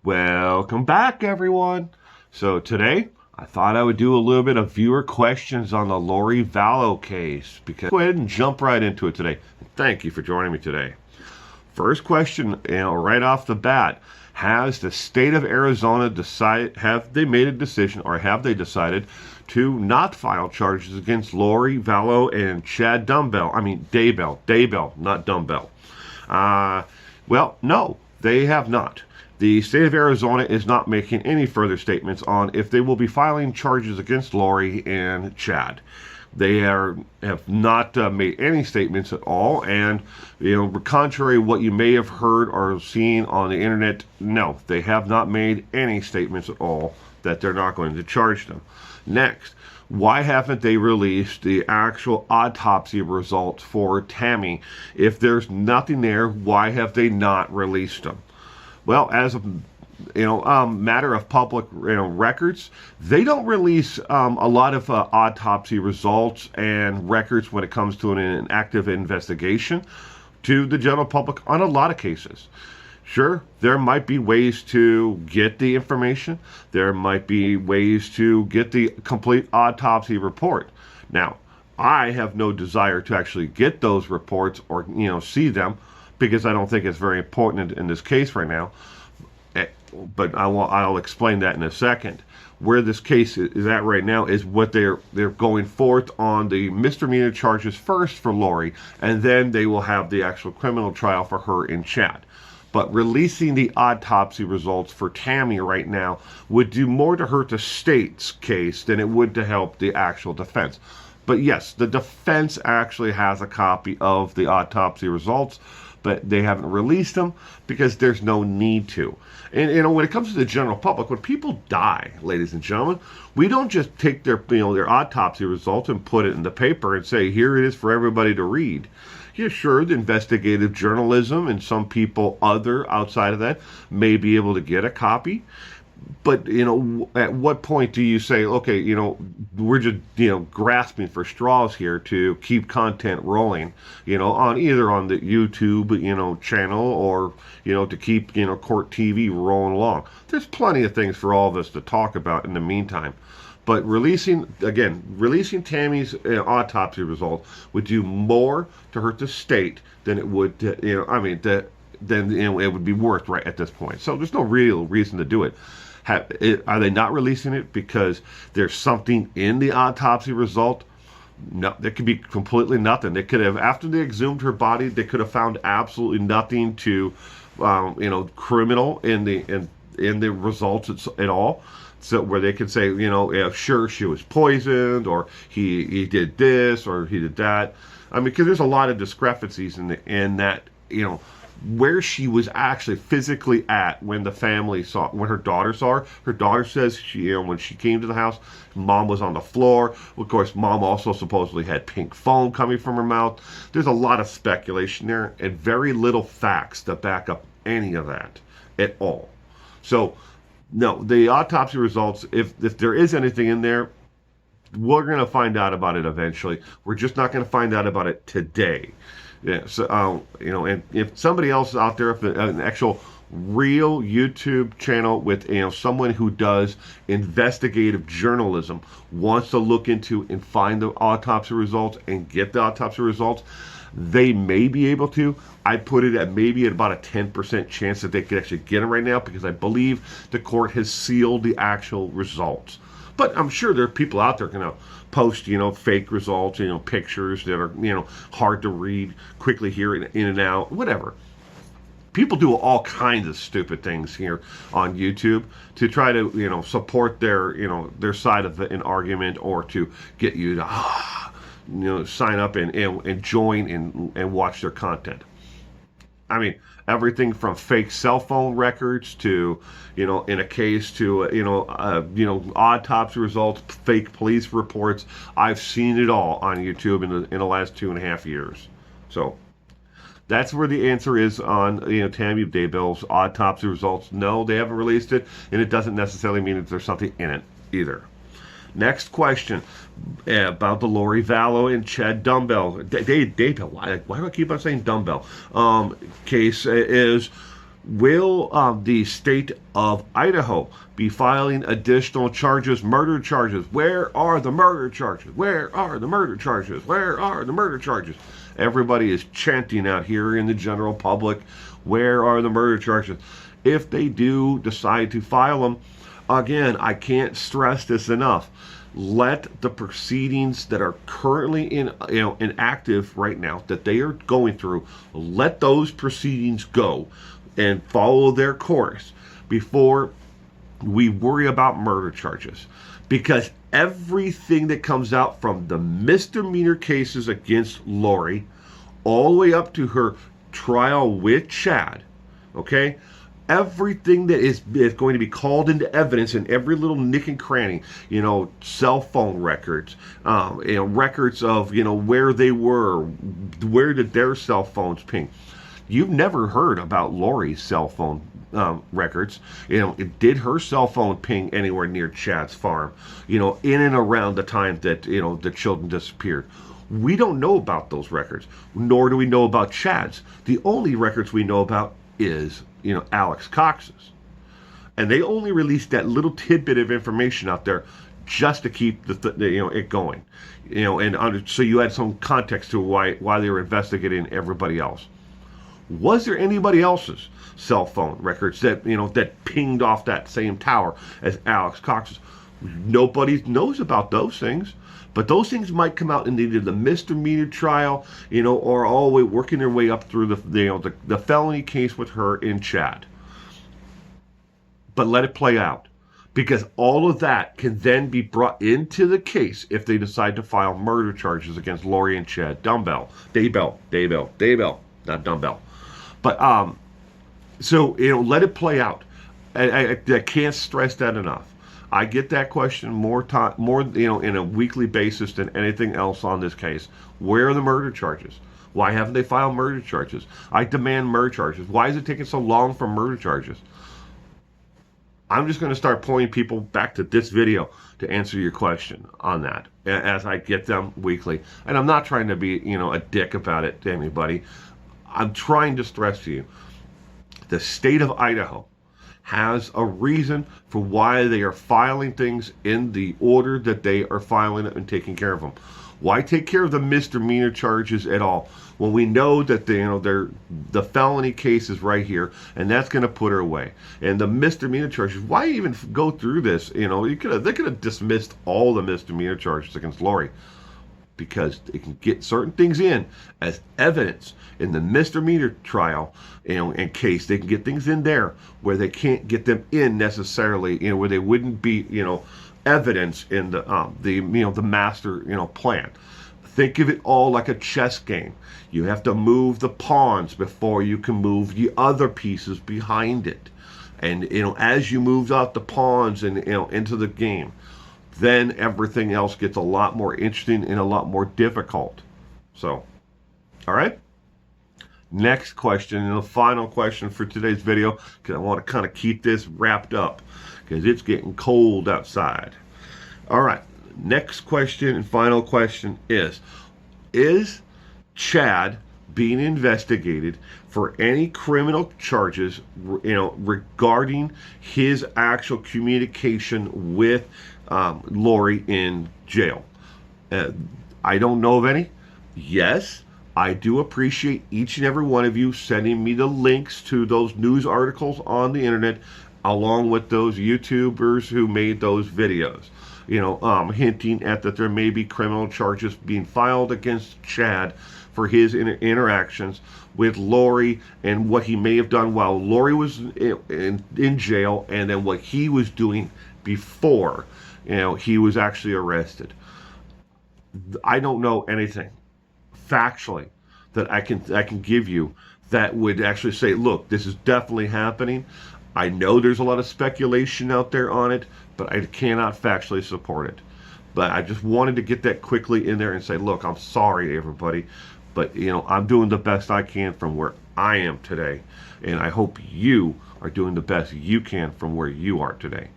Welcome back, everyone. So today, I thought I would do a little bit of viewer questions on the Lori Vallow case. Go ahead and jump right into it today. Thank you for joining me today. First question, right off the bat, has the state of Arizona have they made a decision, or have they decided to not file charges against Lori Vallow and Chad Daybell, not Dumbbell? Well, no, they have not. The state of Arizona is not making any further statements on if they will be filing charges against Lori and Chad. They have not made any statements at all, and contrary to what you may have heard or seen on the internet, no, they have not made any statements at all that they're not going to charge them. Next, why haven't they released the actual autopsy results for Tammy? If there's nothing there, why have they not released them? Well, as a matter of public records, they don't release a lot of autopsy results and records when it comes to an active investigation to the general public on a lot of cases. Sure, there might be ways to get the information. There might be ways to get the complete autopsy report. Now, I have no desire to actually get those reports or see them, because I don't think it's very important in this case right now. But I'll explain that in a second. Where this case is at right now is what they're going forth on the misdemeanor charges first for Lori, and then they will have the actual criminal trial for her and Chad. But releasing the autopsy results for Tammy right now would do more to hurt the state's case than it would to help the actual defense. But yes, the defense actually has a copy of the autopsy results, but they haven't released them because there's no need to. And when it comes to the general public, when people die, ladies and gentlemen, we don't just take their autopsy results and put it in the paper and say, here it is for everybody to read. Yeah, sure, the investigative journalism and some people outside of that may be able to get a copy. But, at what point do you say, okay, we're just, grasping for straws here to keep content rolling, on the YouTube, channel, or, to keep, court TV rolling along. There's plenty of things for all of us to talk about in the meantime. But releasing Tammy's autopsy results would do more to hurt the state than it would, than it would be worth right at this point. So there's no real reason to do it. Are they not releasing it because there's something in the autopsy result? No, there could be completely nothing. They could have, after they exhumed her body, they could have found absolutely nothing to, criminal in the results at all. So where they could say, sure, she was poisoned, or he did this, or he did that. Because there's a lot of discrepancies in that, where she was actually physically at when when her daughter saw her. Her daughter says when she came to the house, mom was on the floor. Of course, mom also supposedly had pink foam coming from her mouth. There's a lot of speculation there and very little facts to back up any of that at all. So, no, the autopsy results, if there is anything in there, we're going to find out about it eventually. We're just not going to find out about it today. Yeah, so and if somebody else out there, if an actual real YouTube channel with someone who does investigative journalism wants to look into and find the autopsy results and get the autopsy results, they may be able to. I put it at maybe at about a 10% chance that they could actually get them right now, because I believe the court has sealed the actual results. But I'm sure there are people out there going to post, fake results, pictures that are, hard to read, quickly here in and out, whatever. People do all kinds of stupid things here on YouTube to try to, support their side of an argument, or to get you to, sign up and join and watch their content. Everything from fake cell phone records to, in a case to, autopsy results, fake police reports. I've seen it all on YouTube in the last 2.5 years. So that's where the answer is on, Tammy Daybell's autopsy results. No, they haven't released it, and it doesn't necessarily mean that there's something in it either. Next question about the Lori Vallow and Chad Dumbbell. Daybell. Why do I keep on saying Dumbbell? Case is, Will the state of Idaho be filing additional charges, murder charges? Where are the murder charges? Where are the murder charges? Where are the murder charges? Everybody is chanting out here in the general public, where are the murder charges? If they do decide to file them, again, I can't stress this enough. Let the proceedings that are currently in active right now, that they are going through, let those proceedings go and follow their course before we worry about murder charges. Because everything that comes out from the misdemeanor cases against Lori, all the way up to her trial with Chad, okay? Everything that is going to be called into evidence in every little nick and cranny, cell phone records, records of, where they were, where did their cell phones ping. You've never heard about Lori's cell phone records. Did her cell phone ping anywhere near Chad's farm? In and around the time that, the children disappeared. We don't know about those records, nor do we know about Chad's. The only records we know about is, Alex Cox's. And they only released that little tidbit of information out there just to keep it going. So you had some context to why they were investigating everybody else. Was there anybody else's cell phone records that that pinged off that same tower as Alex Cox's? Nobody knows about those things, but those things might come out in either the misdemeanor trial, or all the way working their way up through the felony case with her in Chad. But let it play out, because all of that can then be brought into the case if they decide to file murder charges against Lori and Chad. Daybell, not dumbbell. But so let it play out. I can't stress that enough. I get that question more in a weekly basis than anything else on this case. Where are the murder charges? Why haven't they filed murder charges? I demand murder charges. Why is it taking so long for murder charges? I'm just going to start pointing people back to this video to answer your question on that as I get them weekly. And I'm not trying to be, a dick about it to anybody. I'm trying to stress to you, the state of Idaho has a reason for why they are filing things in the order that they are filing it and taking care of them. Why take care of the misdemeanor charges at all when we know that the felony case is right here, and that's going to put her away? And the misdemeanor charges, why even go through this? They could have dismissed all the misdemeanor charges against Lori, because they can get certain things in as evidence in the misdemeanor trial, in case they can get things in there where they can't get them in necessarily, where they wouldn't be, evidence in the master, plan. Think of it all like a chess game. You have to move the pawns before you can move the other pieces behind it. And, as you move out the pawns and, into the game, then everything else gets a lot more interesting and a lot more difficult. So, all right. Next question, and the final question for today's video, because I want to kind of keep this wrapped up, because it's getting cold outside. All right. Next question and final question is Chad being investigated for any criminal charges, regarding his actual communication with Lori in jail? I don't know of any. Yes, I do appreciate each and every one of you sending me the links to those news articles on the internet, along with those YouTubers who made those videos, hinting at that there may be criminal charges being filed against Chad for his interactions with Lori and what he may have done while Lori was in jail, and then what he was doing before he was actually arrested. I don't know anything factually that I can give you that would actually say, look, this is definitely happening. I know there's a lot of speculation out there on it, but I cannot factually support it. But I just wanted to get that quickly in there and say, look, I'm sorry, everybody, but I'm doing the best I can from where I am today, and I hope you are doing the best you can from where you are today.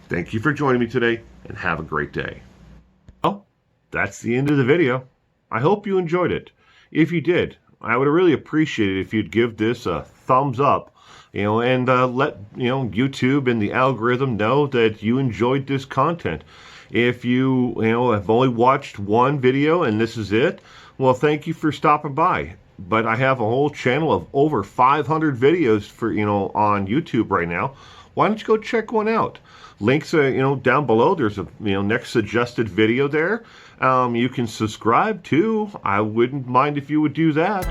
Thank you for joining me today, and have a great day. Oh, that's the end of the video. I hope you enjoyed it. If you did, I would really appreciate it if you'd give this a thumbs up, and let YouTube and the algorithm know that you enjoyed this content. If you have only watched one video and this is it, well, thank you for stopping by. But I have a whole channel of over 500 videos for on YouTube right now. Why don't you go check one out? Links are down below. There's a next suggested video there. You can subscribe too. I wouldn't mind if you would do that.